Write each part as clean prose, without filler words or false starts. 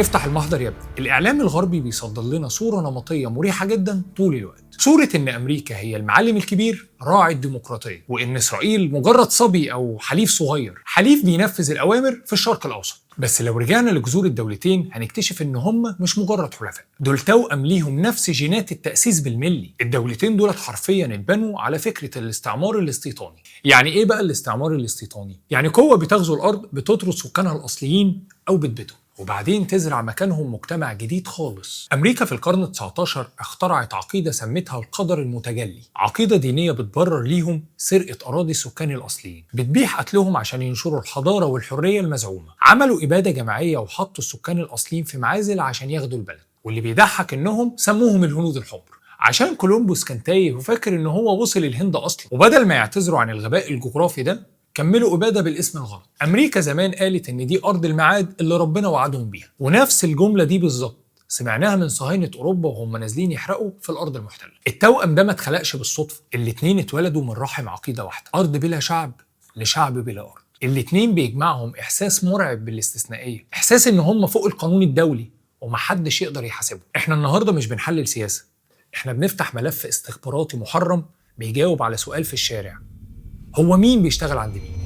افتح المحضر يا ابني. الإعلام الغربي بيصدر لنا صورة نمطية مريحة جدا طول الوقت. صورة إن أمريكا هي المعلم الكبير راعي الديمقراطية، وإن إسرائيل مجرد صبي أو حليف صغير، حليف بينفذ الأوامر في الشرق الأوسط. بس لو رجعنا لجذور الدولتين هنكتشف إن هم مش مجرد حلفاء، دول توأم ليهم نفس جينات التأسيس بالملي. الدولتين دول حرفيا اتبنوا على فكرة الاستعمار الاستيطاني. يعني إيه بقى الاستعمار الاستيطاني؟ يعني قوة بتغزو الأرض بتطرد سكانها الأصليين أو بتبيدهم، وبعدين تزرع مكانهم مجتمع جديد خالص. أمريكا في القرن ال19 اخترعت عقيدة سمتها القدر المتجلي، عقيدة دينية بتبرر ليهم سرقة أراضي السكان الأصليين، بتبيح قتلهم عشان ينشروا الحضارة والحرية المزعومة. عملوا إبادة جماعية وحطوا السكان الأصليين في معازل عشان ياخدوا البلد، واللي بيضحك إنهم سموهم الهنود الحمر عشان كولومبوس كان تايه وفاكر إن هو وصل الهند أصلا، وبدل ما يعتذروا عن الغباء الجغرافي ده كملوا إبادة بالاسم الغلط. أمريكا زمان قالت إن دي أرض الميعاد اللي ربنا وعدهم بيها، ونفس الجملة دي بالظبط سمعناها من صهاينة أوروبا وهم نازلين يحرقوا في الأرض المحتلة. التوأم ده ما اتخلقش بالصدفة، الاتنين اتولدوا من رحم عقيدة واحدة، أرض بلا شعب لشعب بلا أرض. الاتنين بيجمعهم إحساس مرعب بالاستثنائية، إحساس إن هم فوق القانون الدولي ومحدش يقدر يحاسبهم. إحنا النهاردة مش بنحلل سياسة، إحنا بنفتح ملف استخباراتي محرم بيجاوب على سؤال في الشارع: هو مين بيشتغل عند مين؟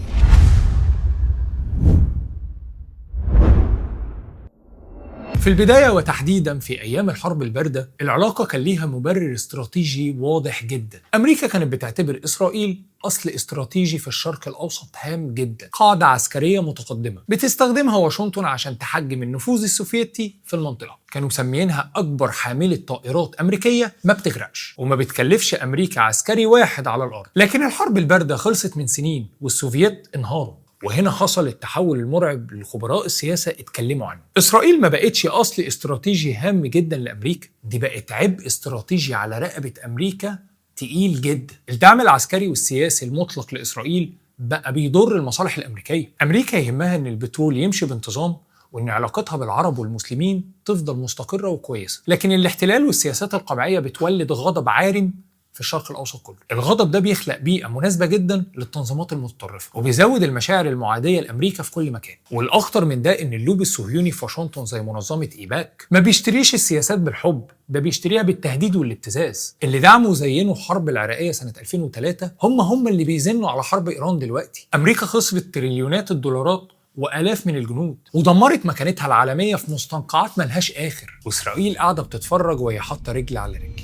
في البداية وتحديداً في أيام الحرب الباردة، العلاقة كان ليها مبرر استراتيجي واضح جداً. أمريكا كانت بتعتبر إسرائيل أصل استراتيجي في الشرق الأوسط هام جداً، قاعدة عسكرية متقدمة بتستخدمها واشنطن عشان تحجم النفوذ السوفيتي في المنطقة. كانوا مسميينها أكبر حاملة طائرات أمريكية ما بتغرقش وما بتكلفش أمريكا عسكري واحد على الأرض. لكن الحرب الباردة خلصت من سنين والسوفييت انهاروا، وهنا حصل التحول المرعب اللي خبراء السياسة اتكلموا عنه. إسرائيل ما بقتش أصل استراتيجي هام جدا لأمريكا، دي بقت عبء استراتيجي على رقبة أمريكا تقيل جدا. الدعم العسكري والسياسي المطلق لإسرائيل بقى بيضر المصالح الأمريكية. أمريكا يهمها إن البترول يمشي بانتظام وإن علاقتها بالعرب والمسلمين تفضل مستقرة وكويسة، لكن الاحتلال والسياسات القمعية بتولد غضب عارم في الشرق الأوسط كله. الغضب ده بيخلق بيئة مناسبة جدا للتنظيمات المتطرفة وبيزود المشاعر المعادية لأمريكا في كل مكان. والأخطر من ده إن اللوبي الصهيوني في واشنطن زي منظمة إيباك ما بيشتريش السياسات بالحب، ده بيشتريها بالتهديد والابتزاز. اللي دعموا وزينوا الحرب العراقية سنة 2003 هم اللي بيزنوا على حرب إيران دلوقتي. أمريكا خسرت تريليونات الدولارات وآلاف من الجنود ودمرت مكانتها العالمية في مستنقعات ملهاش آخر، وإسرائيل قاعدة بتتفرج وهي حاطة رجل على رجل.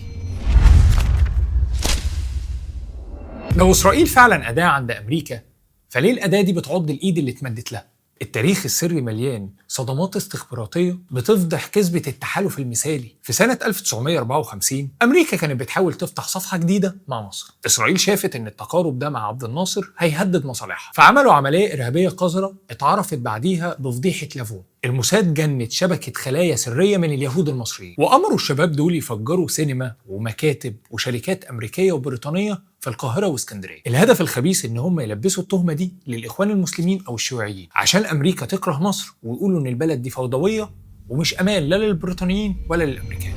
لو إسرائيل فعلا أداة عند أمريكا، فليه الأداة دي بتعض الإيد اللي اتمدت لها؟ التاريخ السري مليان صدمات استخباراتية بتفضح كذبة التحالف المثالي. في سنة 1954 أمريكا كانت بتحاول تفتح صفحة جديدة مع مصر. إسرائيل شافت إن التقارب ده مع عبد الناصر هيهدد مصالحها، فعملوا عملية إرهابية قذرة اتعرفت بعديها بفضيحة لافون. الموساد جند شبكة خلايا سرية من اليهود المصريين، وأمروا الشباب دول يفجروا سينما ومكاتب وشركات أمريكية وبريطانية في القاهرة واسكندرية. الهدف الخبيث إن هم يلبسوا التهمة دي للإخوان المسلمين أو الشيوعيين عشان أمريكا تكره مصر ويقولوا إن البلد دي فوضوية ومش أمان لا للبريطانيين ولا للأمريكان.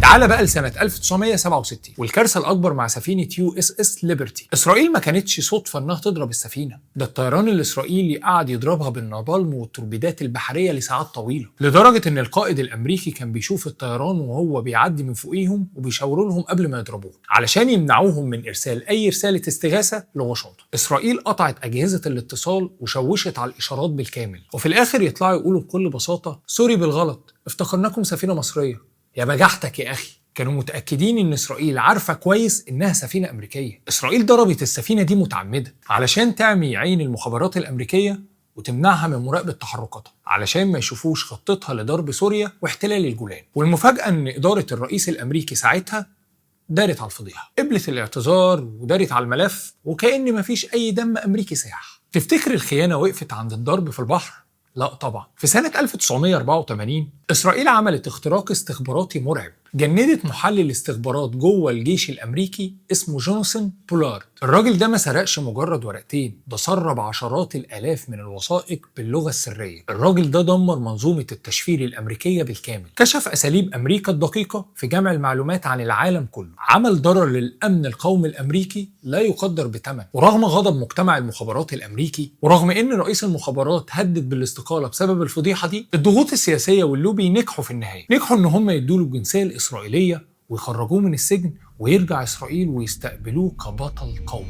تعال بقى لسنة 1967 والكارثة الأكبر مع سفينة USS ليبرتي. إسرائيل ما كانتش صدفة إنها تضرب السفينة، ده الطيران الإسرائيلي قعد يضربها بالنابالم والتوربيدات البحرية لساعات طويلة، لدرجة إن القائد الأمريكي كان بيشوف الطيران وهو بيعدي من فوقيهم وبيشاوروا لهم قبل ما يضربوه علشان يمنعوهم من إرسال أي رسالة استغاثة لواشنطن. إسرائيل قطعت أجهزة الاتصال وشوشت على الإشارات بالكامل، وفي الآخر يطلعوا يقولوا بكل بساطة: سوري بالغلط، افتكرناكم سفينة مصرية. يا بجحتك يا أخي، كانوا متأكدين إن إسرائيل عارفة كويس إنها سفينة أمريكية. إسرائيل ضربت السفينة دي متعمدة علشان تعمي عين المخابرات الأمريكية وتمنعها من مراقبة تحركاتها، علشان ما يشوفوش خطتها لضرب سوريا واحتلال الجولان. والمفاجأة إن إدارة الرئيس الأمريكي ساعتها دارت على الفضيحة، قبلت الاعتذار ودارت على الملف وكأن مفيش أي دم أمريكي ساح. تفتكر الخيانة وقفت عند الضرب في البحر؟ لا طبعا. في سنة 1984 إسرائيل عملت اختراق استخباراتي مرعب جندت محلل استخبارات جوه الجيش الامريكي اسمه جوناثان بولارد. الراجل ده ما سرقش مجرد ورقتين، ده سرب عشرات الالاف من الوثائق باللغه السريه. الراجل ده دمر منظومه التشفير الامريكيه بالكامل، كشف اساليب امريكا الدقيقه في جمع المعلومات عن العالم كله، عمل ضرر للامن القومي الامريكي لا يقدر بثمن. ورغم غضب مجتمع المخابرات الامريكي، ورغم ان رئيس المخابرات هدد بالاستقاله بسبب الفضيحه دي، الضغوط السياسيه واللوبي نجحوا في النهايه، نجحوا ان هم يدوا له الجنسيه الاسرائيليه ويخرجوه من السجن ويرجع اسرائيل ويستقبلوه كبطل قومي.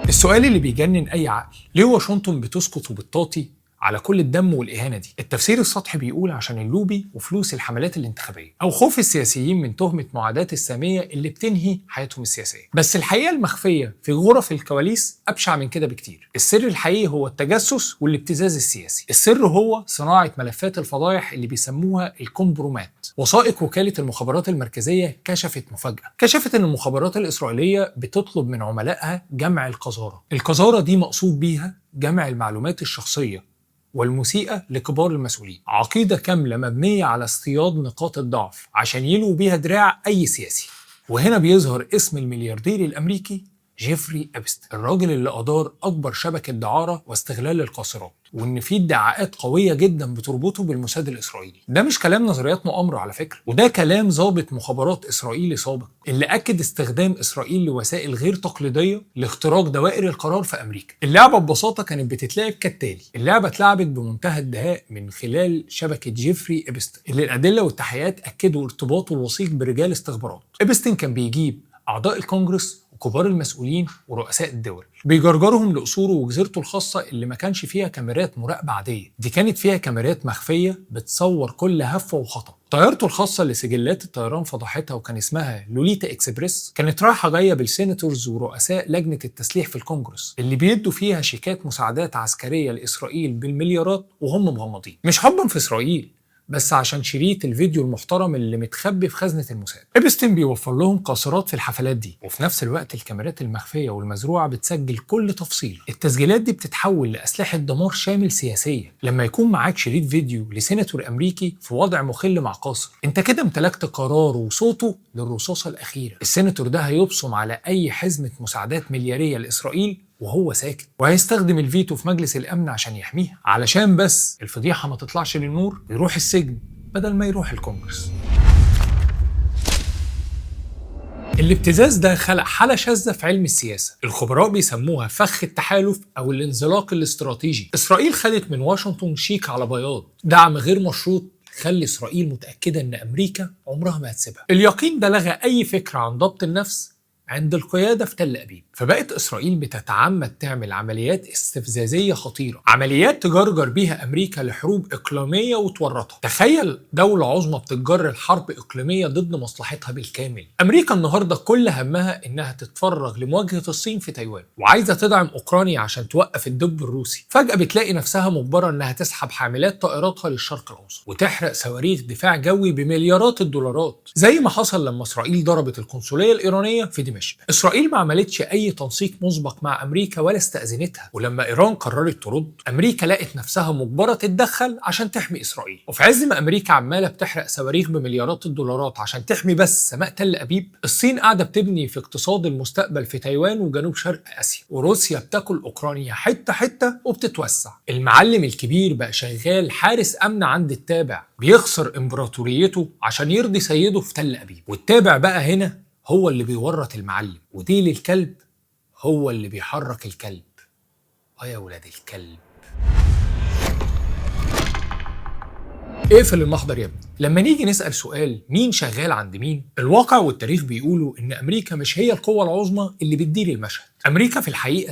السؤال اللي بيجنن اي عقل، ليه واشنطن بتسقط وبتطاطي على كل الدم والإهانة دي؟ التفسير السطحي بيقول عشان اللوبي وفلوس الحملات الانتخابية، أو خوف السياسيين من تهمة معاداة السامية اللي بتنهي حياتهم السياسية. بس الحقيقة المخفية في غرف الكواليس أبشع من كده بكتير. السر الحقيقي هو التجسس والابتزاز السياسي. السر هو صناعة ملفات الفضايح اللي بيسموها الكومبرومات. وثائق وكالة المخابرات المركزية كشفت مفاجأة، كشفت أن المخابرات الإسرائيلية بتطلب من عملائها جمع القذارة. القذارة دي مقصود بيها جمع المعلومات الشخصية والمسيئة لكبار المسؤولين، عقيدة كاملة مبنية على اصطياد نقاط الضعف عشان يلووا بيها دراع أي سياسي. وهنا بيظهر اسم الملياردير الأمريكي جيفري إبستين، الراجل اللي أدار أكبر شبكة دعارة واستغلال القاصرات، وإن في ادعاءات قوية جدا بتربطه بالموساد الإسرائيلي. ده مش كلام نظريات مؤامرة على فكرة، وده كلام ضابط مخابرات إسرائيلي سابق اللي أكد استخدام إسرائيل لوسائل غير تقليدية لاختراق دوائر القرار في أمريكا. اللعبة ببساطة كانت بتتلعب كالتالي: اللعبة اتلعبت بمنتهى الدهاء من خلال شبكة جيفري إبستين، اللي الأدلة والتحقيقات أكدوا ارتباطه الوثيق برجال استخبارات. إبستين كان بيجيب أعضاء الكونجرس وكبار المسؤولين ورؤساء الدول، بيجرجرهم لقصوره وجزيرته الخاصة اللي ما كانش فيها كاميرات مراقبة عادية، دي كانت فيها كاميرات مخفية بتصور كل هفة وخطأ. طيارته الخاصة اللي سجلات الطيران فضحتها وكان اسمها لوليتا اكسبريس كانت رايحة جاية بالسيناتورز ورؤساء لجنة التسليح في الكونجرس اللي بيدوا فيها شيكات مساعدات عسكرية لإسرائيل بالمليارات وهم مغمضين، مش حبا في إسرائيل بس عشان شريط الفيديو المحترم اللي متخبي في خزنة الموساد. إبستين بيوفر لهم قاصرات في الحفلات دي، وفي نفس الوقت الكاميرات المخفية والمزروعة بتسجل كل تفصيل. التسجيلات دي بتتحول لأسلحة دمار شامل سياسية. لما يكون معاك شريط فيديو لسيناتور أمريكي في وضع مخل مع قاصر، انت كده امتلكت قراره وصوته للرصاصة الأخيرة. السيناتور ده هيبصم على أي حزمة مساعدات مليارية لإسرائيل وهو ساكت، وهيستخدم الفيتو في مجلس الأمن عشان يحميها، علشان بس الفضيحة ما تطلعش للنور يروح السجن بدل ما يروح الكونجرس. الابتزاز ده خلق حالة شاذة في علم السياسة، الخبراء بيسموها فخ التحالف أو الانزلاق الاستراتيجي. إسرائيل خدت من واشنطن شيك على بياض، دعم غير مشروط خلي إسرائيل متأكدة إن أمريكا عمرها ما هتسيبها. اليقين ده لغى أي فكرة عن ضبط النفس عند القيادة في تل أبيب، فبقت إسرائيل بتتعمد تعمل عمليات استفزازية خطيرة، عمليات تجرجر بيها أمريكا لحروب إقليمية وتورطها. تخيل دولة عظمى بتتجر الحرب إقليمية ضد مصلحتها بالكامل. أمريكا النهاردة كل همها إنها تتفرغ لمواجهة الصين في تايوان، وعايزة تدعم أوكرانيا عشان توقف الدب الروسي. فجأة بتلاقي نفسها مجبرة إنها تسحب حاملات طائراتها للشرق الأوسط وتحرق صواريخ دفاع جوي بمليارات الدولارات، زي ما حصل لما إسرائيل ضربت القنصلية الإيرانية في دمشق. إسرائيل ما عملتش أي تنسيق مسبق مع أمريكا ولا استأذنتها، ولما إيران قررت ترد، أمريكا لقت نفسها مجبرة تتدخل عشان تحمي إسرائيل. وفي عز ما أمريكا عمالة بتحرق صواريخ بمليارات الدولارات عشان تحمي بس سماء تل أبيب، الصين قاعدة بتبني في اقتصاد المستقبل في تايوان وجنوب شرق آسيا، وروسيا بتاكل أوكرانيا حتة حتة وبتتوسع. المعلم الكبير بقى شغال حارس أمن عند التابع، بيخسر إمبراطوريته عشان يرضي سيده في تل أبيب، والتابع بقى هنا هو اللي بيورط المعلم، وديل الكلب هو اللي بيحرك الكلب. يا ولاد الكلب. اقفل المحضر يا ابني. لما نيجي نسأل سؤال مين شغال عند مين، الواقع والتاريخ بيقولوا ان امريكا مش هي القوة العظمى اللي بتدير المشهد. امريكا في الحقيقة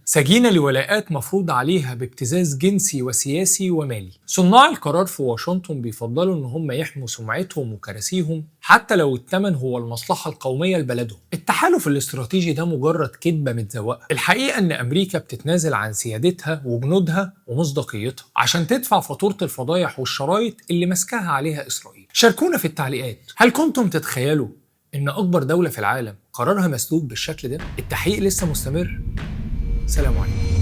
سجينة لولاءات مفروض عليها بابتزاز جنسي وسياسي ومالي. صناع القرار في واشنطن بيفضلوا ان هم يحموا سمعتهم وكراسيهم حتى لو الثمن هو المصلحة القومية لبلدهم. التحالف الاستراتيجي ده مجرد كذبة متزوقة. الحقيقة ان امريكا بتتنازل عن سيادتها وجنودها ومصداقيتها عشان تدفع فاتورة الفضايح والشرايط اللي مسكها عليها اسرائيل. شاركونا في التعليقات، هل كنتم تتخيلوا إن أكبر دولة في العالم قرارها مسلوب بالشكل ده؟ التحقيق لسه مستمر. سلام عليكم.